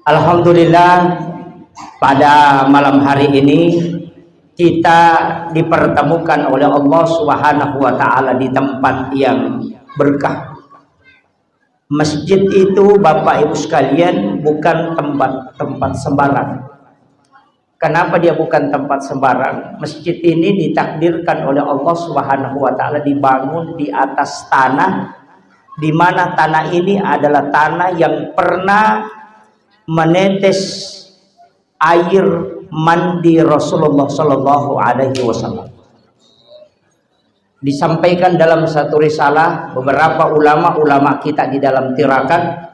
Alhamdulillah, pada malam hari ini kita dipertemukan oleh Allah Subhanahu wa taala di tempat yang berkah. Masjid itu Bapak Ibu sekalian bukan tempat sembarang. Kenapa dia bukan tempat sembarang? Masjid ini ditakdirkan oleh Allah Subhanahu wa taala dibangun di atas tanah, di mana tanah ini adalah tanah yang pernah menetes air mandi Rasulullah Shallallahu Alaihi Wasallam. Disampaikan dalam satu risalah beberapa ulama kita di dalam tirakat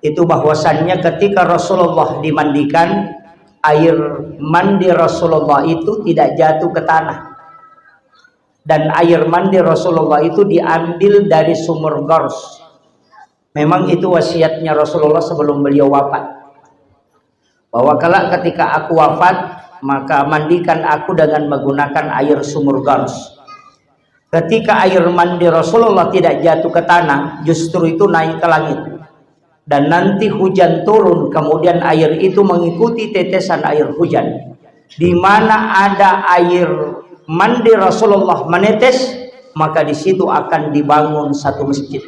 itu bahwasannya ketika Rasulullah dimandikan, air mandi Rasulullah itu tidak jatuh ke tanah, dan air mandi Rasulullah itu diambil dari sumur Gors. Memang itu wasiatnya Rasulullah sebelum beliau wafat, bahwa kelak ketika aku wafat maka mandikan aku dengan menggunakan air sumur Gors. Ketika air mandi Rasulullah tidak jatuh ke tanah, justru itu naik ke langit, dan nanti hujan turun, kemudian air itu mengikuti tetesan air hujan. Di mana ada air mandi Rasulullah menetes, maka di situ akan dibangun satu masjid.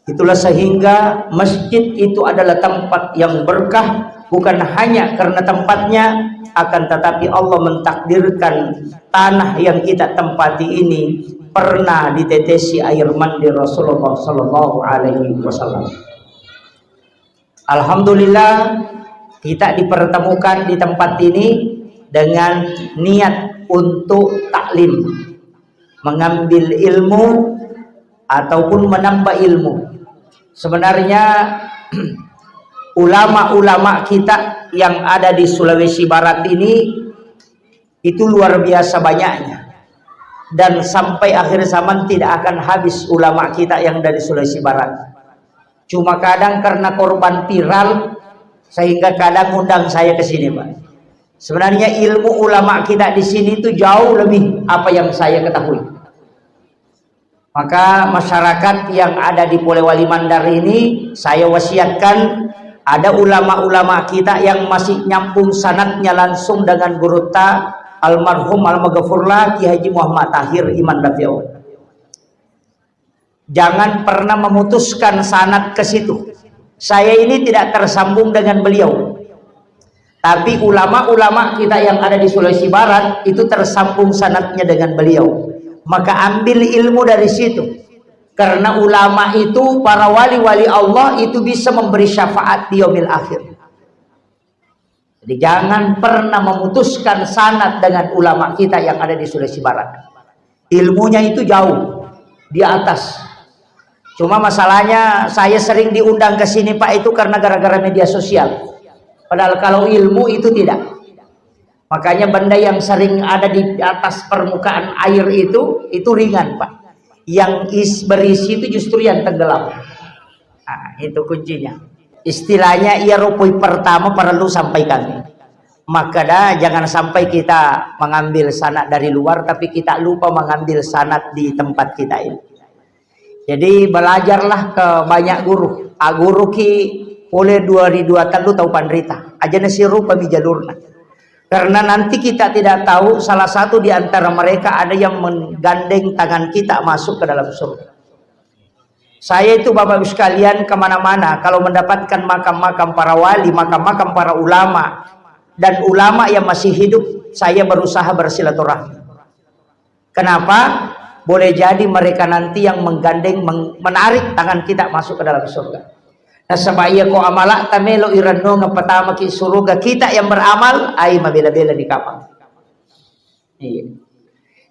Itulah sehingga masjid itu adalah tempat yang berkah, bukan hanya karena tempatnya, akan tetapi Allah mentakdirkan tanah yang kita tempati ini pernah ditetesi air mandi Rasulullah Sallallahu Alaihi Wasallam. Alhamdulillah, kita dipertemukan di tempat ini dengan niat untuk taklim, mengambil ilmu ataupun menambah ilmu. Sebenarnya ulama-ulama kita yang ada di Sulawesi Barat ini itu luar biasa banyaknya, dan sampai akhir zaman tidak akan habis ulama kita yang dari Sulawesi Barat. Cuma kadang karena korban viral sehingga kadang undang saya ke sini, Pak. Sebenarnya ilmu ulama kita di sini itu jauh lebih apa yang saya ketahui. Maka masyarakat yang ada di Polewali Mandar ini saya wasiatkan, ada ulama-ulama kita yang masih nyambung sanadnya langsung dengan guru ta almarhum almaghfurlah Ki Haji Muhammad Tahir Iman Dafiau. Jangan pernah memutuskan sanad ke situ. Saya ini tidak tersambung dengan beliau, tapi ulama-ulama kita yang ada di Sulawesi Barat itu tersambung sanadnya dengan beliau. Maka ambil ilmu dari situ, karena ulama itu, para wali-wali Allah itu bisa memberi syafaat di yaumil akhir. Jadi jangan pernah memutuskan sanad dengan ulama kita yang ada di Sulawesi Barat. Ilmunya itu jauh di atas. Cuma masalahnya saya sering diundang ke sini, Pak, itu karena gara-gara media sosial. Padahal kalau ilmu itu tidak. Makanya benda yang sering ada di atas permukaan air itu ringan, Pak. Yang berisi itu justru yang tenggelam. Nah, itu kuncinya. Istilahnya ia rupui pertama perlu sampaikan. Maka jangan sampai kita mengambil sanad dari luar tapi kita lupa mengambil sanad di tempat kita ini. Jadi belajarlah ke banyak guru. Guru ki boleh 2 tahu pandrita. Aja nasi rupa bijalurna. Karena nanti kita tidak tahu, salah satu di antara mereka ada yang menggandeng tangan kita masuk ke dalam surga. Saya itu Bapak Ibu sekalian kemana-mana, kalau mendapatkan makam-makam para wali, makam-makam para ulama, dan ulama yang masih hidup, saya berusaha bersilaturahmi. Kenapa? Boleh jadi mereka nanti yang menggandeng, menarik tangan kita masuk ke dalam surga. Nasabaya ko amala tamelo irano nga pertama ki suruga kita yang beramal ay mabela-bela di kapal.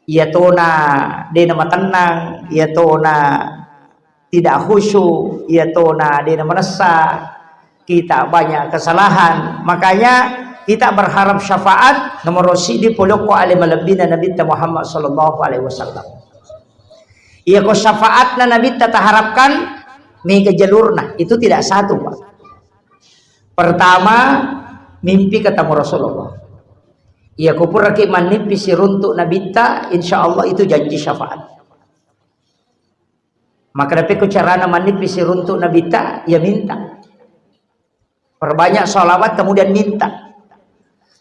Iya to na di na matenang, iya to na tidak khusyuk, iya to na di na merasa kita banyak kesalahan. Makanya kita berharap syafaat nomor di pulok ko alim alabina Nabi Muhammad sallallahu alaihi wasallam. Iya ko syafaat na Nabi kita harapkan mega jalurna itu tidak satu, Pak. Pertama, mimpi ketemu Rasulullah. Ia kupur raki manipi siruntuk nabita, insya Allah itu janji syafaat. Maka dapat ku carana manipi siruntuk nabita, ia minta. Perbanyak sholawat kemudian minta.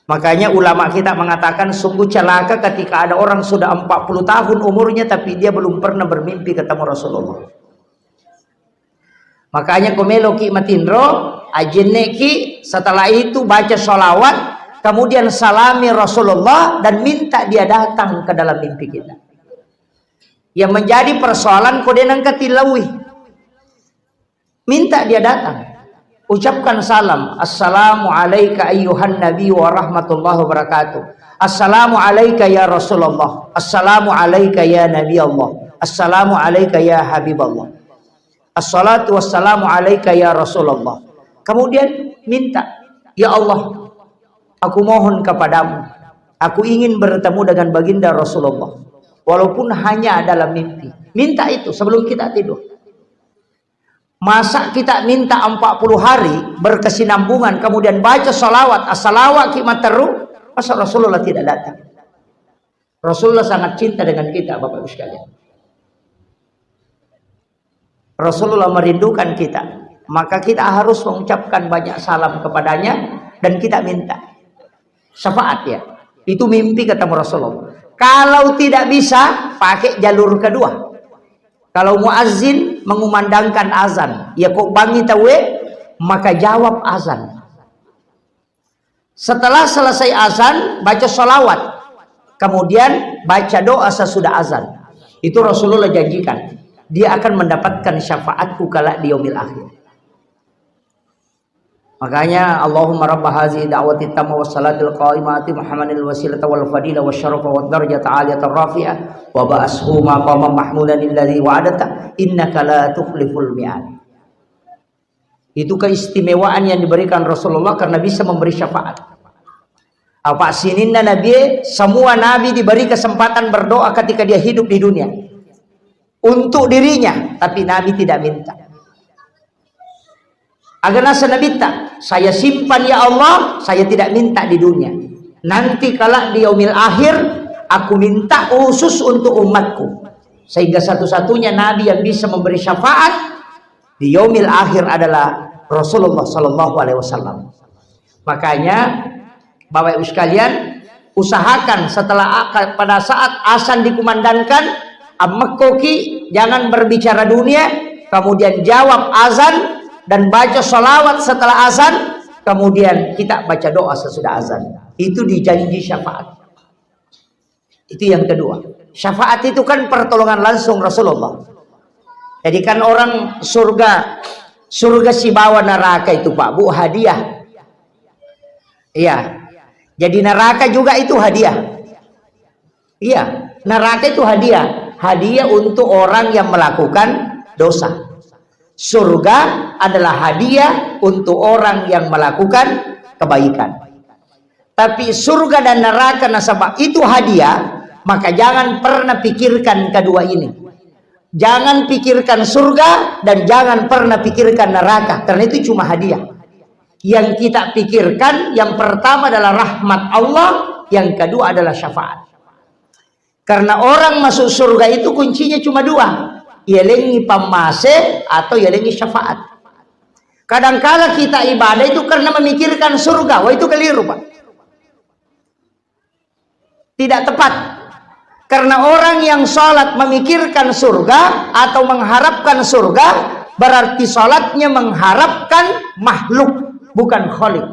Makanya ulama kita mengatakan sungguh celaka ketika ada orang sudah 40 tahun umurnya tapi dia belum pernah bermimpi ketemu Rasulullah. Makanya komelo ki matindro ajeneki, setelah itu baca sholawat kemudian salami Rasulullah dan minta dia datang ke dalam mimpi kita. Yang menjadi persoalan kodenang katilawi, minta dia datang. Ucapkan salam, assalamu alayka ayyuhan nabi wa rahmatullahi wa barakatuh. Assalamu alayka ya Rasulullah. Assalamu alayka ya Nabi Allah. Assalamu alayka ya Habiballah. Assalatu wassalamu alayka ya Rasulullah. Kemudian minta, ya Allah, aku mohon kepadamu, aku ingin bertemu dengan baginda Rasulullah, walaupun hanya dalam mimpi. Minta itu sebelum kita tidur. Masa kita minta 40 hari berkesinambungan kemudian baca salawat as-salawat kimateru, masa Rasulullah tidak datang? Rasulullah sangat cinta dengan kita, Bapak Ibu sekalian. Rasulullah merindukan kita, maka kita harus mengucapkan banyak salam kepadanya dan kita minta syafaat ya. Itu mimpi ketemu Rasulullah. Kalau tidak bisa, pakai jalur kedua. Kalau muazzin mengumandangkan azan, ya kok bangi tawe, maka jawab azan. Setelah selesai azan, baca sholawat, kemudian baca doa sesudah azan. Itu Rasulullah janjikan, dia akan mendapatkan syafaatku kala di yaumil akhir. Makanya Allahumma rabb hazihi da'wati tamma was salatil qa'imati Muhammadil wasilata wal fadila wasyarafa wad darajata aliyata rafi'ah wa ba'ashu maqama mahmudan alladhi wa'adata innaka la tukhliful mi'ad. Itu keistimewaan yang diberikan Rasulullah karena bisa memberi syafaat. Apa sininna nabi, semua nabi diberi kesempatan berdoa ketika dia hidup di dunia untuk dirinya, tapi nabi tidak minta. Agar nabi saya simpan ya Allah, saya tidak minta di dunia. Nanti kala di yaumil akhir aku minta khusus untuk umatku. Sehingga satu-satunya nabi yang bisa memberi syafaat di yaumil akhir adalah Rasulullah sallallahu alaihi wasallam. Makanya Bapak Ibu sekalian, usahakan setelah pada saat azan dikumandangkan, ammekoki jangan berbicara dunia, kemudian jawab azan dan baca sholawat setelah azan, kemudian kita baca doa sesudah azan. Itu dijanji syafaat. Itu yang kedua. Syafaat itu kan pertolongan langsung Rasulullah. Jadi kan orang surga si bawa neraka itu Pak Bu, hadiah. Iya. Jadi neraka juga itu hadiah. Iya, neraka itu hadiah. Hadiah untuk orang yang melakukan dosa. Surga adalah hadiah untuk orang yang melakukan kebaikan. Tapi surga dan neraka nasabah itu hadiah, maka jangan pernah pikirkan kedua ini. Jangan pikirkan surga dan jangan pernah pikirkan neraka, karena itu cuma hadiah. Yang kita pikirkan yang pertama adalah rahmat Allah, yang kedua adalah syafaat. Karena orang masuk surga itu kuncinya cuma dua, yalengi pamase atau yalengi syafaat. Kadang-kala kita ibadah itu karena memikirkan surga, wah itu keliru Pak. Tidak tepat. Karena orang yang sholat memikirkan surga atau mengharapkan surga, berarti sholatnya mengharapkan makhluk, bukan khalik.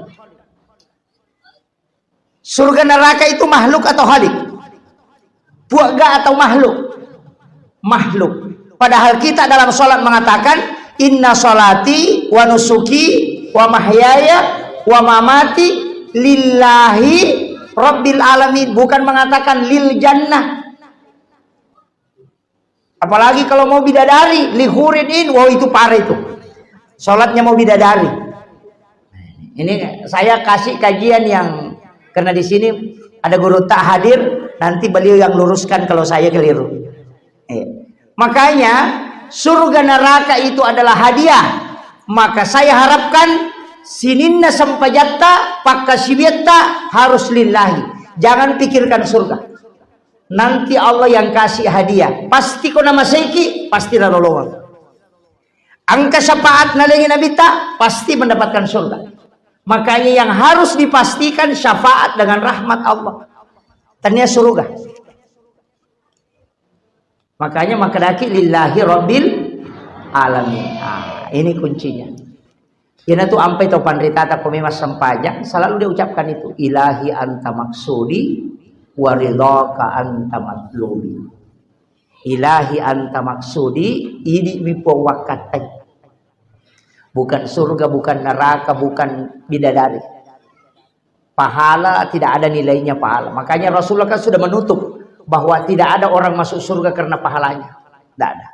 Surga neraka itu makhluk atau khalik? Puaga atau makhluk? Makhluk. Padahal kita dalam sholat mengatakan inna sholati wa nusuki wa mahyaya wa mamati lillahi rabbil alamin, bukan mengatakan lil jannah. Apalagi kalau mau bidadari lihurin wow itu parah itu. Sholatnya mau bidadari. Ini saya kasih kajian yang karena di sini ada guru tak hadir, nanti beliau yang luruskan kalau saya keliru. Makanya surga neraka itu adalah hadiah. Maka saya harapkan sininna sampajatta pakasibiyatta harus lillahi. Jangan pikirkan surga. Nanti Allah yang kasih hadiah. Pasti kau nama seiki, pasti nolongan. Angka syafaat nalengi nabita, pasti mendapatkan surga. Makanya yang harus dipastikan syafaat dengan rahmat Allah. Ternyata surga. Makanya makadaki lillahi rabbil alamin. Ini kuncinya. Yana tu ampai tau pandritata pemimas sempajak selalu dia ucapkan itu. Ilahi anta maksudi waridhaka anta matlubi. Ilahi anta maksudi ini mipo wakatai. Bukan surga, bukan neraka, bukan bidadari. Pahala tidak ada nilainya pahala. Makanya Rasulullah kan sudah menutup bahwa tidak ada orang masuk surga karena pahalanya. Tidak ada.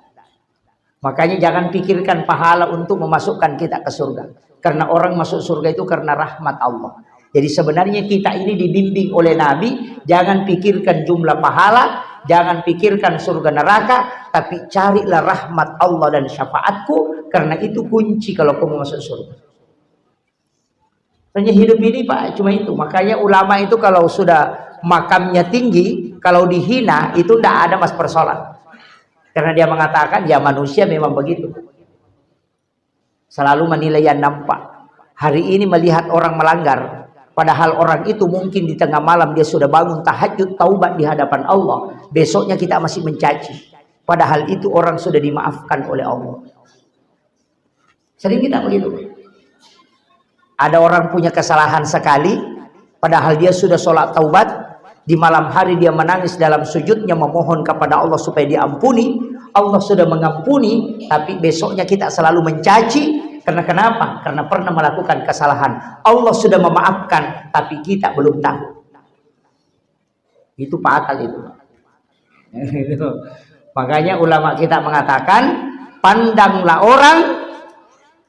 Makanya jangan pikirkan pahala untuk memasukkan kita ke surga. Karena orang masuk surga itu karena rahmat Allah. Jadi sebenarnya kita ini dibimbing oleh Nabi, jangan pikirkan jumlah pahala, jangan pikirkan surga neraka, tapi carilah rahmat Allah dan syafaatku, karena itu kunci kalau kamu masuk surga. Hanya hidup ini Pak, cuma itu. Makanya ulama itu kalau sudah makamnya tinggi, kalau dihina itu tidak ada mas persoalan. Karena dia mengatakan, ya manusia memang begitu. Selalu menilai yang nampak. Hari ini melihat orang melanggar, padahal orang itu mungkin di tengah malam dia sudah bangun tahajud taubat di hadapan Allah. Besoknya kita masih mencaci. Padahal itu orang sudah dimaafkan oleh Allah. Sering kita begitu. Ada orang punya kesalahan sekali, padahal dia sudah sholat taubat. Di malam hari dia menangis dalam sujudnya memohon kepada Allah supaya diampuni. Allah sudah mengampuni, tapi besoknya kita selalu mencaci. Karena kenapa? Karena pernah melakukan kesalahan. Allah sudah memaafkan, tapi kita belum tahu. Itu fatal itu. Makanya ulama kita mengatakan, pandanglah orang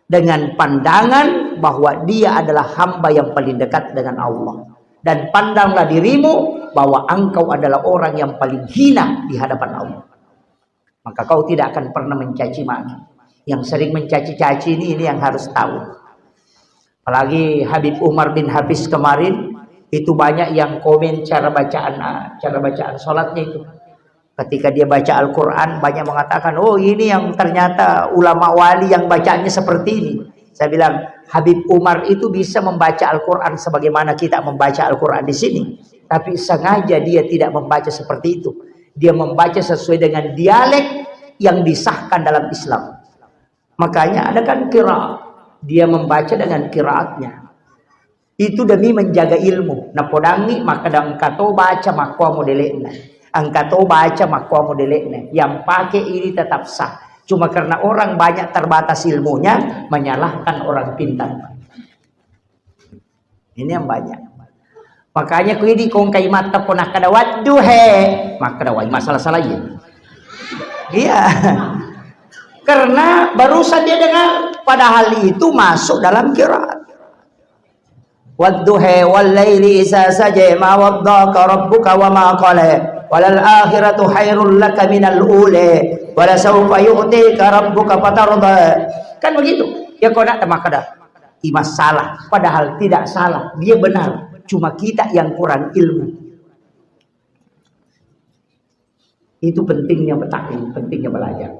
dengan pandangan bahwa dia adalah hamba yang paling dekat dengan Allah. Dan pandanglah dirimu bahwa engkau adalah orang yang paling hina di hadapan Allah. Maka kau tidak akan pernah mencaci maki. Yang sering mencaci-caci ini yang harus tahu. Apalagi Habib Umar bin Hafiz kemarin, itu banyak yang komen cara bacaan sholatnya itu. Ketika dia baca Al-Quran, banyak mengatakan, oh ini yang ternyata ulama wali yang bacaannya seperti ini. Saya bilang, Habib Umar itu bisa membaca Al-Quran sebagaimana kita membaca Al-Quran di sini. Tapi sengaja dia tidak membaca seperti itu. Dia membaca sesuai dengan dialek yang disahkan dalam Islam. Makanya ada kan qiraat. Dia membaca dengan qiraatnya. Itu demi menjaga ilmu. Napodangi maka dang kato baca makwa modelena. Angkato baca makwa modelena. Yang pakai ini tetap sah. Cuma karena orang banyak terbatas ilmunya, menyalahkan orang pintar. Ini yang banyak. Makanya ku ini kong kay mata po nakadawat duhe. Makadaway masalah-salah ya. Iya. Karena barusan dia dengar, padahal itu masuk dalam qiraat. Wadduha wal laili idza saja ma waddaka rabbuka wa ma qala walal akhiratu khairul laka minal ula wala sawfa yu'tika rabbuka fatarda. Kan begitu. Ya kau nak makada. Imas salah, padahal tidak salah. Dia benar, cuma kita yang kurang ilmu. Itu pentingnya bertaklim, pentingnya belajar.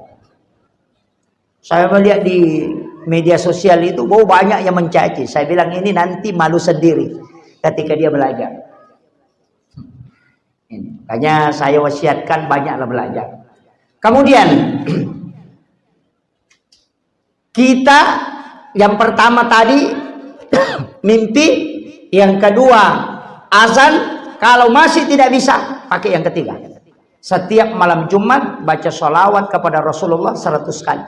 Saya melihat di media sosial itu banyak yang mencaci. Saya bilang ini nanti malu sendiri ketika dia belajar. Makanya saya wasiatkan banyaklah belajar. Kemudian kita yang pertama tadi mimpi, yang kedua azan. Kalau masih tidak bisa, pakai yang ketiga. Setiap malam Jumat baca sholawat kepada Rasulullah 100 kali.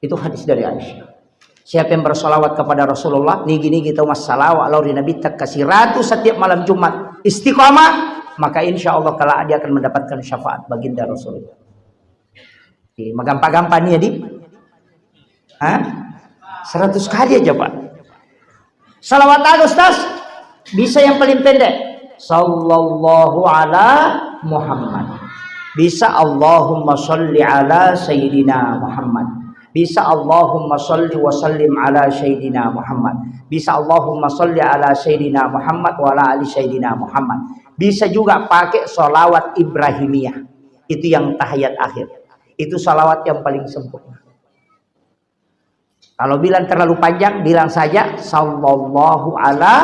Itu hadis dari Aisyah. Siapa yang bersolawat kepada Rasulullah, nigi kita mas salawat lauri Nabi tak kasih ratu setiap malam Jumat istiqamah, maka insya Allah kala dia akan mendapatkan syafaat baginda Rasulullah. Oke, gampang-gampang nih ya di. 100 kali aja Pak. Salawat Ustaz, bisa yang paling pendek. Sallallahu ala Muhammad. Bisa Allahumma sholli ala Sayyidina Muhammad. Bisa Allahumma sholli wa sallim ala Sayyidina Muhammad. Bisa Allahumma sholli ala Sayyidina Muhammad wa ala ali Sayyidina Muhammad. Bisa juga pakai sholawat Ibrahimiyah. Itu yang tahiyat akhir. Itu sholawat yang paling sempurna. Kalau bilang terlalu panjang, bilang saja sallallahu ala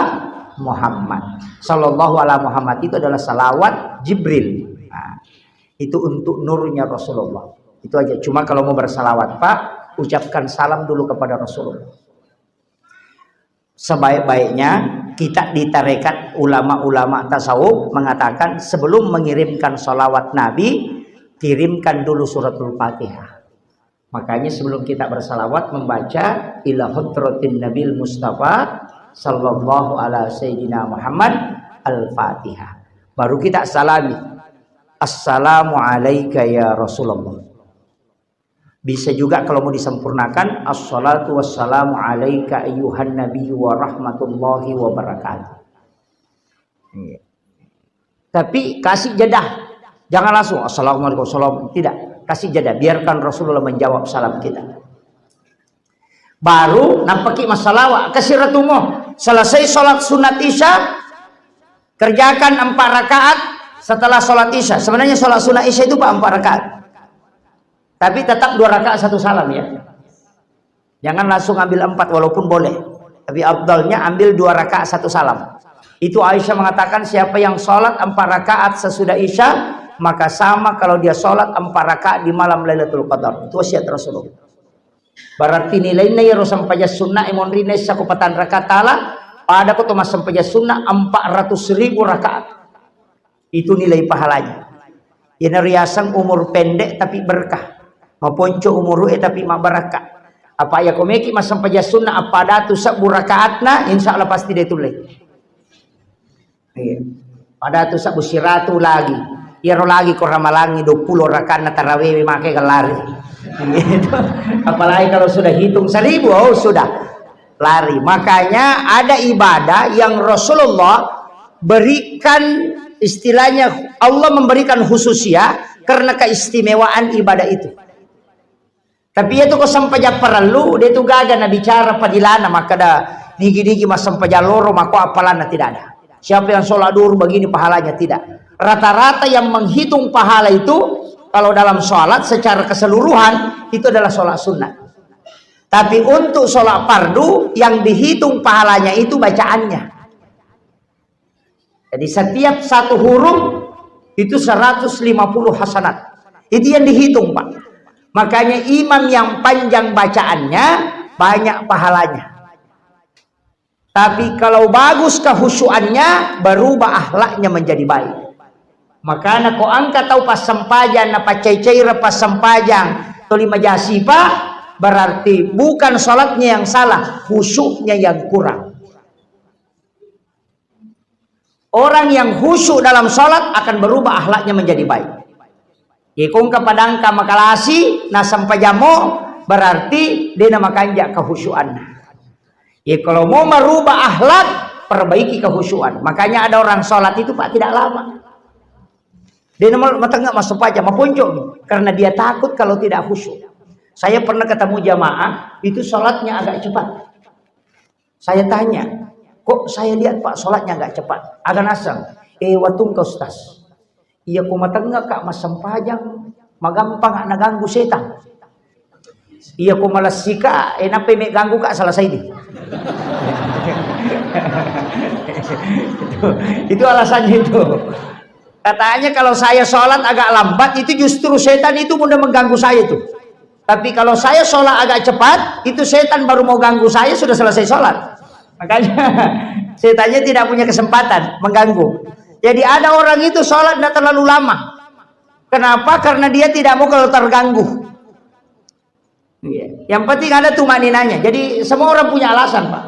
Muhammad. Sallallahu ala Muhammad itu adalah salawat Jibril. Nah, itu untuk nurnya Rasulullah. Itu aja. Cuma kalau mau bersalawat, Pak, ucapkan salam dulu kepada Rasulullah. Sebaik-baiknya kita di tarekat ulama-ulama tasawuf mengatakan sebelum mengirimkan salawat Nabi, kirimkan dulu suratul Fatihah. Makanya sebelum kita bersalawat membaca ila hudratin nabil Mustafa sallallahu ala sayyidina Muhammad al-Fatihah. Baru kita salami. Assalamu alayka ya Rasulullah. Bisa juga kalau mau disempurnakan assalatu wassalamu alayka ayyuhan nabiyyu wa rahmatullahi wa barakatuh. Tapi kasih jadah. Jangan langsung assalamualaikum warahmatullahi. Tidak. Kasih jeda, biarkan Rasulullah menjawab salam kita. Baru nampaki masalah kasih ratumu. Selesai sholat sunat isya, kerjakan 4 rakaat setelah sholat isya. Sebenarnya sholat sunat isya itu 4 rakaat. Tapi tetap 2 rakaat 1 salam ya. Jangan langsung ambil 4 walaupun boleh. Tapi abdalnya ambil 2 rakaat 1 salam. Itu Aisyah mengatakan siapa yang sholat 4 rakaat sesudah isya, maka sama kalau dia sholat 4 rakaat di malam Lailatul Qadar. Itu wasiat Rasulullah. Berarti nilainya ya sampai sunnah imon rine sakupatan rakaat tala pada kau mas sampai sunnah 400.000 rakaat. Itu nilai pahalanya. Ini riasan umur pendek tapi berkah. Maponco umur tapi ma barakah. Apa ya komeki mas sampai sunnah apa datu sak rakaatna insyaallah pasti dia tulis. Pada tu sak busiratu lagi. Iro lagi ko ramalangi 20 rakaat na tarawih make lari. Gitu. Apalagi kalau sudah hitung 1000, oh sudah lari. Makanya ada ibadah yang Rasulullah berikan, istilahnya Allah memberikan khususia karena keistimewaan ibadah itu. Tapi itu kok sampai perlu dia tu gaga na bicara padilana maka dah digi-digi mas sampai loro maka apalana tidak ada. Siapa yang sholat duhur begini pahalanya tidak. Rata-rata yang menghitung pahala itu kalau dalam sholat secara keseluruhan itu adalah sholat sunnah. Tapi untuk sholat fardu yang dihitung pahalanya itu bacaannya. Jadi setiap 1 huruf itu 150 hasanat. Itu yang dihitung Pak. Makanya imam yang panjang bacaannya banyak pahalanya. Tapi kalau bagus kehusuannya berubah akhlaknya menjadi baik. Makanya kau angkat tahu pas sempajan apa ceceira pas sempajang tolima jasipa berarti bukan sholatnya yang salah, khusyuknya yang kurang. Orang yang khusyuk dalam sholat akan berubah akhlaknya menjadi baik. Ikung kepadang kamakalasi na sampajamo berarti dia nama kanjak kehusyuan. Ya kalau mau merubah akhlak perbaiki kehusyuan. Makanya ada orang sholat itu Pak tidak lama. Dia matangga masuk aja mapunco karena dia takut kalau tidak khusyuk. Saya pernah ketemu jamaah itu sholatnya agak cepat. Saya tanya, kok saya lihat Pak sholatnya agak cepat, agak nasang. Watung kau Ustaz. Iya ku matangga kak mas sempajang, magampang nak ganggu setan. Iya ku malas sika, nape me ganggu kak selesai ini. Itu alasannya itu. Katanya kalau saya sholat agak lambat itu justru setan itu mudah mengganggu saya itu. Tapi kalau saya sholat agak cepat itu setan baru mau ganggu saya sudah selesai sholat. Makanya setannya tidak punya kesempatan mengganggu. Jadi ada orang itu sholat tidak terlalu lama. Kenapa? Karena dia tidak mau kalau terganggu. Yang penting ada tumaninanya. Jadi semua orang punya alasan Pak.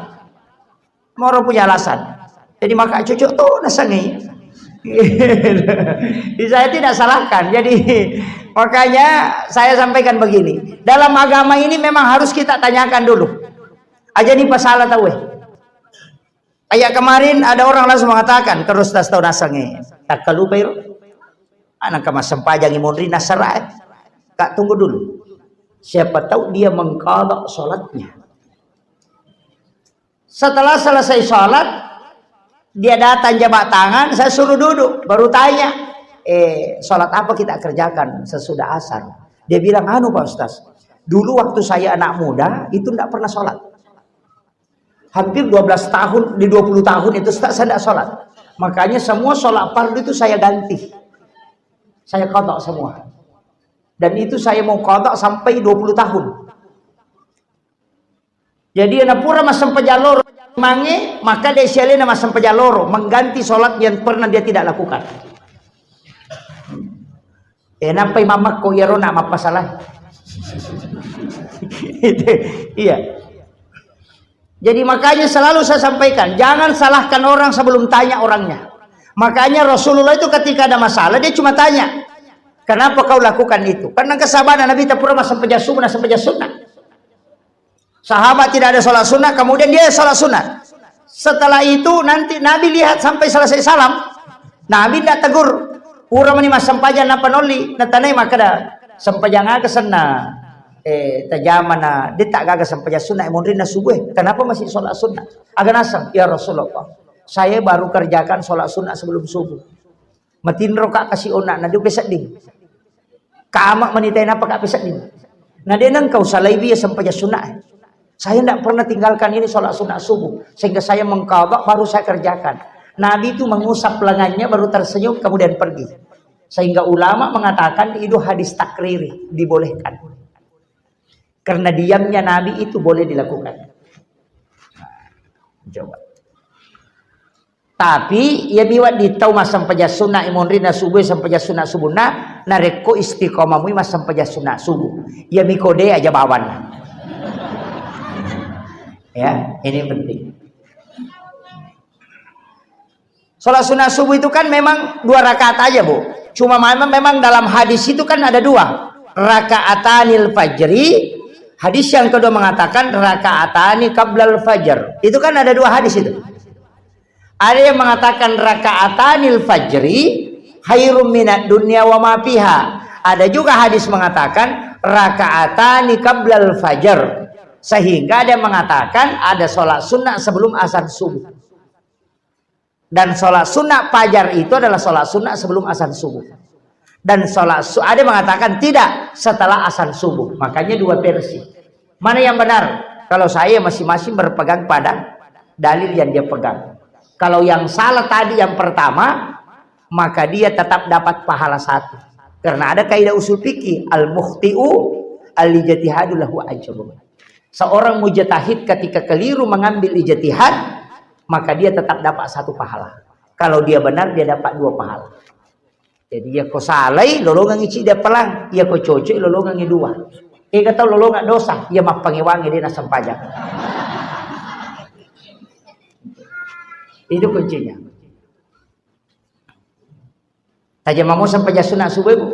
Semua orang punya alasan. Jadi maka cucu tuh nasangi. Saya tidak salahkan. Jadi makanya saya sampaikan begini. Dalam agama ini memang harus kita tanyakan dulu. Aja nih pasalah tahu. Kayak kemarin ada orang langsung mengatakan terus tas tahu nasangi. Tak kalupair. Anak kemas sempajang imundri nasarat. Kak tunggu dulu. Siapa tahu dia mengqadha sholatnya. Setelah selesai sholat dia datang jabat tangan, saya suruh duduk, baru tanya, sholat apa kita kerjakan sesudah asar? Dia bilang, anu Pak Ustaz, Dulu waktu saya anak muda itu tidak pernah sholat. Hampir 12 tahun, di 20 tahun itu saya tidak sholat. Makanya semua sholat fardu itu saya ganti. Saya qadha semua. Dan itu saya mau qadha sampai 20 tahun. Jadi anak pura masam pejaloro mange, maka dia sialena masam pejaloro mengganti sholat yang pernah dia tidak lakukan. Nampai mamak ko yaro nak mapasalah. Iya. Jadi makanya selalu saya sampaikan, jangan salahkan orang sebelum tanya orangnya. Makanya Rasulullah itu ketika ada masalah dia cuma tanya, kenapa kau lakukan itu? Karena kesabaran Nabi tak pernah sampai sunnah. Sahabat tidak ada sholat sunnah, kemudian dia sholat sunnah. Setelah itu nanti Nabi lihat sampai selesai salam, Nabi tidak tegur. Urang mani mas sampajan apa noli, natanay makada sampajan aga sana. Tajamana dia tak gagal sampai sunnah emonrin na subuh. Kenapa masih sholat sunnah? Agak nasam ya Rasulullah, saya baru kerjakan sholat sunnah sebelum subuh. Matin roka kasih onak, nadi pesak ding. Kamak manitain apa kak pesak ding. Nadi nang kau salai biya sampai sunnah. Saya tidak pernah tinggalkan ini sholat sunnah subuh sehingga saya mengqadha baru saya kerjakan. Nabi itu mengusap lengannya baru tersenyum kemudian pergi. Sehingga ulama mengatakan itu hadis takriri, dibolehkan. Karena diamnya Nabi itu boleh dilakukan. Coba. Tapi ya biwat di tau mas sampai sunnah imonrina subuh sampai sunnah subuh na nareko istiqomamu mas sampai sunnah subuh. Ya mikode aja bawan. Ya, ini penting. Sholat sunnah subuh itu kan memang 2 rakaat aja, Bu. Cuma memang dalam hadis itu kan ada 2 rakaatanil fajri. Hadis yang kedua mengatakan rakaatani qablal fajar. Itu kan ada 2 hadis itu. Ada yang mengatakan rakaatanil fajri khairum minad dunya wa ma fiha. Ada juga hadis mengatakan rakaatani qablal fajar. Sehingga ada yang mengatakan ada sholat sunnah sebelum azan subuh. Dan sholat sunnah fajar itu adalah sholat sunnah sebelum azan subuh. Dan sholat ada yang mengatakan tidak setelah azan subuh. Makanya 2 versi. Mana yang benar? Kalau saya masing-masing berpegang pada dalil yang dia pegang. Kalau yang salah tadi yang pertama, maka dia tetap dapat pahala 1. Karena ada kaidah usul fikih, al-mukhti'u al-ijtihadu lahu ajrun. Seorang mujtahid ketika keliru mengambil ijtihad, maka dia tetap dapat 1 pahala. Kalau dia benar dia dapat 2 pahala. Jadi ya ko salai lolongan ici dia pelang, ya ko cocok lolongan i 2. Kata lolongan dosa, ya mak pangiwangi dia nasam pajak. Itu kuncinya. Tajam mau sampai sunnah subuh, Bu.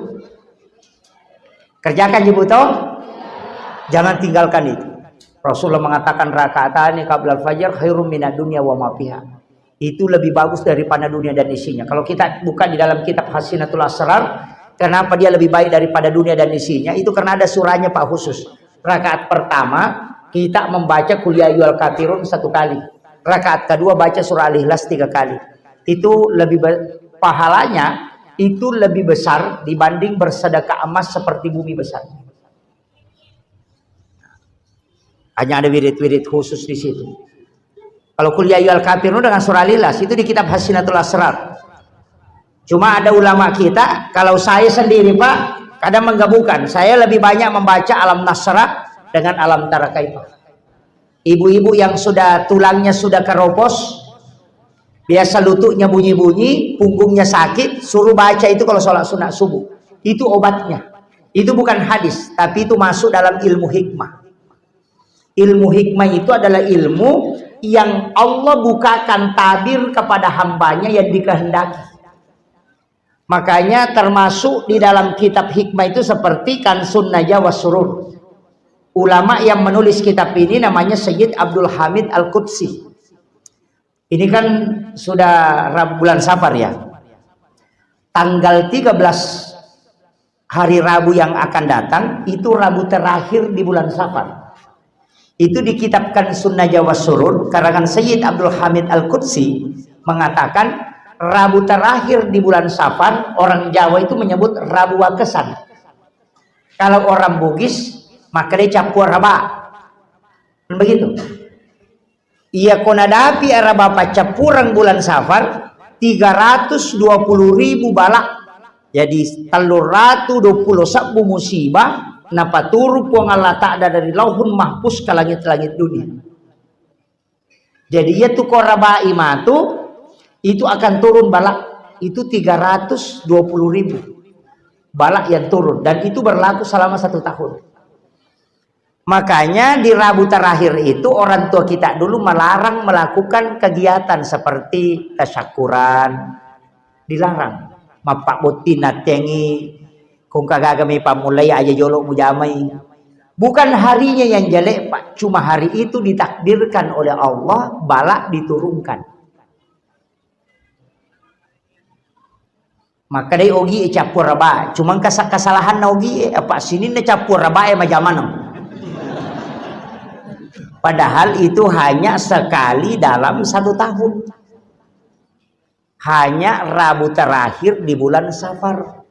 Kerjakan ibu toh. Jangan tinggalkan itu. Rasulullah mengatakan rakaatani qablal fajar khairum minad dunya wa ma fiha. Itu lebih bagus daripada dunia dan isinya. Kalau kita buka di dalam kitab Hasinatul Asrar, kenapa dia lebih baik daripada dunia dan isinya? Itu karena ada surahnya Pak khusus. Rakaat pertama kita membaca Qul ya ayyuhal kafirun 1 kali. Rakaat kedua baca surah Al-Ikhlas 3 kali. Itu lebih pahalanya itu lebih besar dibanding bersedekah emas seperti bumi besar. Hanya ada wirid-wirid khusus di situ. Kalau Qul ya ayyuhal kafirun dengan surah Al-Ikhlas itu di kitab Hasinatul Asrar. Cuma ada ulama kita, kalau saya sendiri Pak, kadang menggabungkan. Saya lebih banyak membaca Alam Nasrah dengan Alam Tara Kaifa. Ibu-ibu yang sudah tulangnya sudah keropos, biasa lututnya bunyi-bunyi, punggungnya sakit, suruh baca itu kalau sholat sunat subuh. Itu obatnya. Itu bukan hadis, tapi itu masuk dalam ilmu hikmah. Ilmu hikmah itu adalah ilmu yang Allah bukakan tabir kepada hambanya yang dikehendaki. Makanya termasuk di dalam kitab hikmah itu seperti Kansun Najah was Surur. Ulama yang menulis kitab ini namanya Sayyid Abdul Hamid Al-Qudsi. Ini kan sudah bulan Safar ya. Tanggal 13 hari Rabu yang akan datang itu Rabu terakhir di bulan Safar. Itu dikitabkan Sunnah Jawa Surur karangan Sayyid Abdul Hamid Al-Qudsi mengatakan Rabu terakhir di bulan Safar orang Jawa itu menyebut Rabu Wakesan. Kalau orang Bugis maka dia campur raba. Begitu. Ia konadapi era bapak capurang bulan Safar 320.000 balak. Jadi 320 sabu musibah napa turu puang Allah Ta'ala dari lauhun mahfuz ke langit-langit dunia. Jadi ia tu koraba imatu itu akan turun balak itu 320.000 balak yang turun, dan itu berlaku selama 1 tahun. Makanya di Rabu terakhir itu orang tua kita dulu melarang melakukan kegiatan seperti tasyakuran, dilarang. Mapak botina tengi, kung kagagami pamulay aja jolok mujamai. Bukan harinya yang jelek Pak, cuma hari itu ditakdirkan oleh Allah balak diturunkan. Maka dari ogi capur raba, cuma kesalahan na ogi apa sini na capur raba macam mana? Padahal itu hanya sekali dalam 1 tahun. Hanya Rabu terakhir di bulan Safar.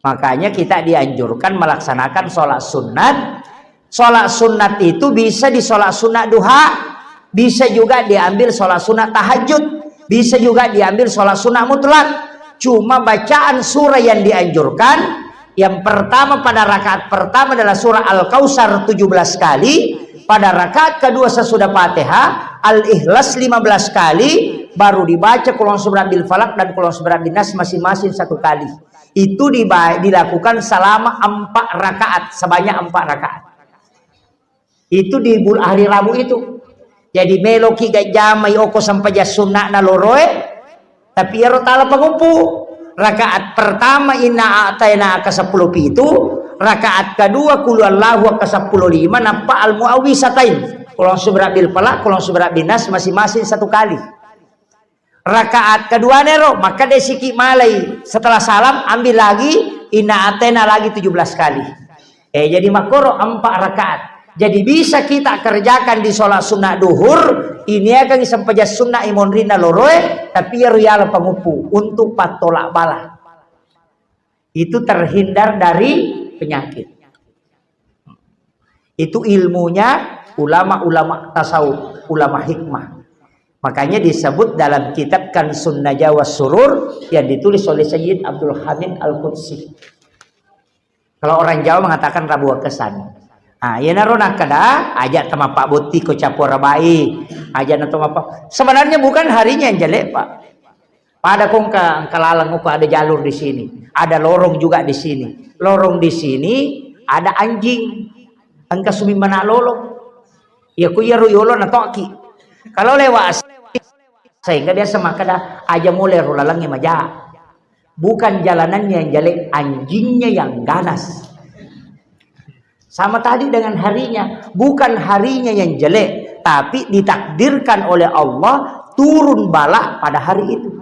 Makanya kita dianjurkan melaksanakan sholat sunat. Sholat sunat itu bisa di sholat sunat duha, bisa juga diambil sholat sunat tahajud, bisa juga diambil sholat sunat mutlak. Cuma bacaan surah yang dianjurkan, yang pertama pada rakaat pertama adalah surah Al-Kautsar 17 kali, pada rakaat kedua sesudah Fatihah Al-Ikhlas 15 kali, baru dibaca Qul a'udzu birabbil falaq dan Qul a'udzu birabbin nas masing-masing 1 kali. Itu dilakukan selama 4 rakaat, sebanyak 4 rakaat. Itu di hari Rabu itu. Jadi meloki gak jamai oko sampai sunnah na loroe, tapi ya rotala pengumpu. Rakaat pertama inna a'tayna ke 10 itu, rakaat kedua qul huwallahu ke 10 5 napa al muawwisatain. Qul a'udzu birabbil falaq, Qul a'udzu birabbin nas masing-masing 1 kali. Rakaat kedua nero maka desiki malai setelah salam ambil lagi inna a'tayna lagi 17 kali. Jadi makoro 4 rakaat. Jadi bisa kita kerjakan di sholat sunnah duhur. Ini akan sampai sunnah imon rina loroe, tapi ya rial pengupu untuk patolak bala. Itu terhindar dari penyakit. Itu ilmunya ulama-ulama tasawuf, ulama hikmah. Makanya disebut dalam kitab Kanzun Najwa was Surur yang ditulis oleh Sayyid Abdul Hamid Al-Qudsi. Kalau orang Jawa mengatakan Rabu Kesan. Ya narona kada ajak sama Pak Boti ko capur rabai ajak nato apa. Sebenarnya bukan harinya yang jelek Pak. Pada kong kalalang uko ada jalur di sini, ada lorong juga di sini. Lorong di sini ada anjing. Angka sumi mana lolong. Ya ku ya ruyolo na toki. Kalau lewat sehingga dia semakada aja mulai rulalang yang maja. Bukan jalanannya yang jelek, anjingnya yang ganas. Sama tadi dengan harinya, bukan harinya yang jelek, tapi ditakdirkan oleh Allah turun bala pada hari itu.